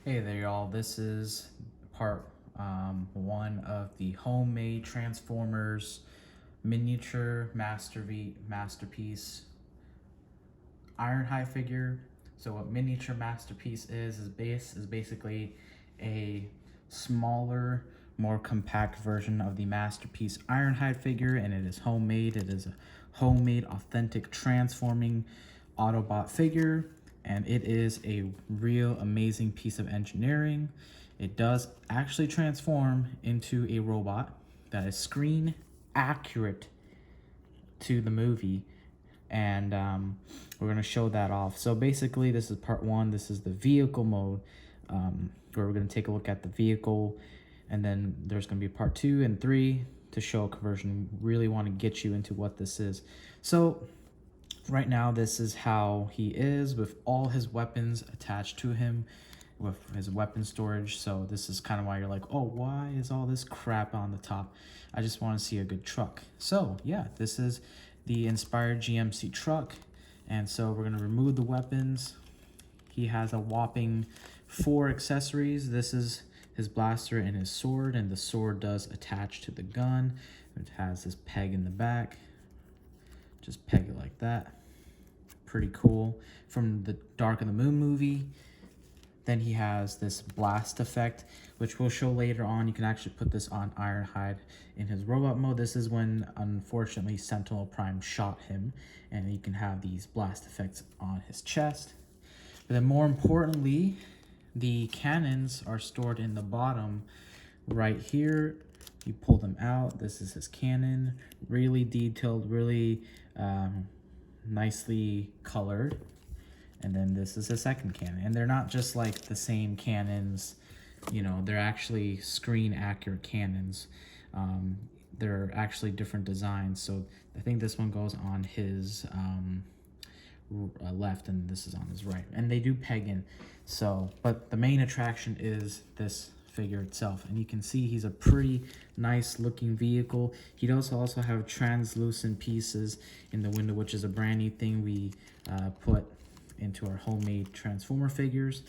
Hey there, y'all. This is part one of the homemade Transformers miniature masterpiece Ironhide figure. So what miniature masterpiece is basically a smaller, more compact version of the masterpiece Ironhide figure, and it is homemade. It is a homemade, authentic, transforming Autobot figure, and it is a real amazing piece of engineering. It does actually transform into a robot that is screen accurate to the movie, and we're going to show that off. So basically, this is part one. This is the vehicle mode, where we're going to take a look at the vehicle, and then there's going to be part 2 and 3 to show a conversion. We really want to get you into what this is. So right now, this is how he is with all his weapons attached to him, with his weapon storage. So this is kind of why you're like, oh, why is all this crap on the top? I just want to see a good truck. So yeah, this is the inspired GMC truck. And so we're going to remove the weapons. He has a whopping 4 accessories. This is his blaster and his sword, and the sword does attach to the gun. It has this peg in the back. Just peg it like that. Pretty cool. From the Dark of the Moon movie. Then he has this blast effect, which we'll show later on. You can actually put this on Ironhide in his robot mode. This is when, unfortunately, Sentinel Prime shot him, and you can have these blast effects on his chest. But then more importantly, the cannons are stored in the bottom right here. You pull them out. This is his cannon. Really detailed, really nicely colored. And then this is a second cannon. And they're not just like the same cannons, you know, they're actually screen accurate cannons. They're actually different designs. So I think this one goes on his left and this is on his right. And they do peg in. So, but the main attraction is this figure itself. And you can see he's a pretty nice looking vehicle. He does also have translucent pieces in the window, which is a brand new thing we put into our homemade Transformer figures.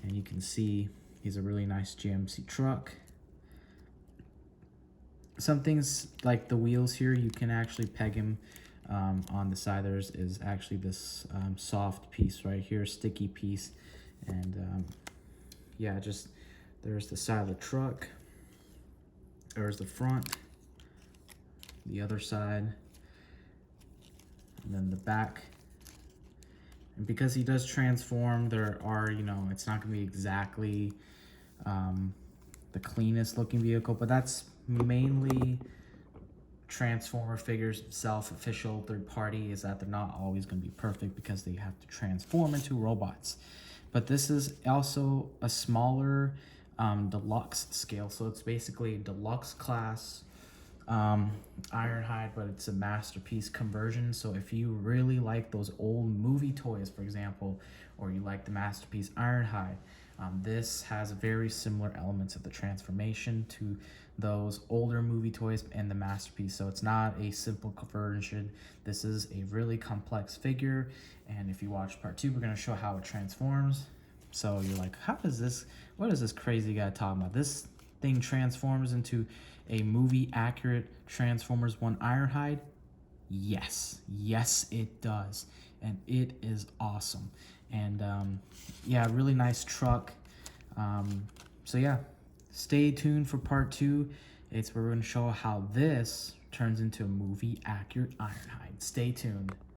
And you can see he's a really nice GMC truck. Some things like the wheels here, you can actually peg him on the side. There's is actually this soft piece right here, sticky piece. And yeah, just there's the side of the truck. There's the front, the other side, and then the back. And because he does transform, there are, you know, it's not going to be exactly the cleanest looking vehicle, but that's mainly Transformer figures self-official third party, is that they're not always going to be perfect because they have to transform into robots. But this is also a smaller deluxe scale, so it's basically a deluxe class Ironhide, but it's a masterpiece conversion. So if you really like those old movie toys, for example, or you like the masterpiece Ironhide, this has very similar elements of the transformation to those older movie toys and the masterpiece. So it's not a simple conversion. This is a really complex figure, and if you watch part 2, we're going to show how it transforms. So you're like, how does this, what is this crazy guy talking about? This thing transforms into a movie accurate Transformers 1 Ironhide? Yes, it does, and it is awesome. And yeah, really nice truck. So yeah, stay tuned for part 2. It's where we're going to show how this turns into a movie accurate Ironhide. Stay tuned.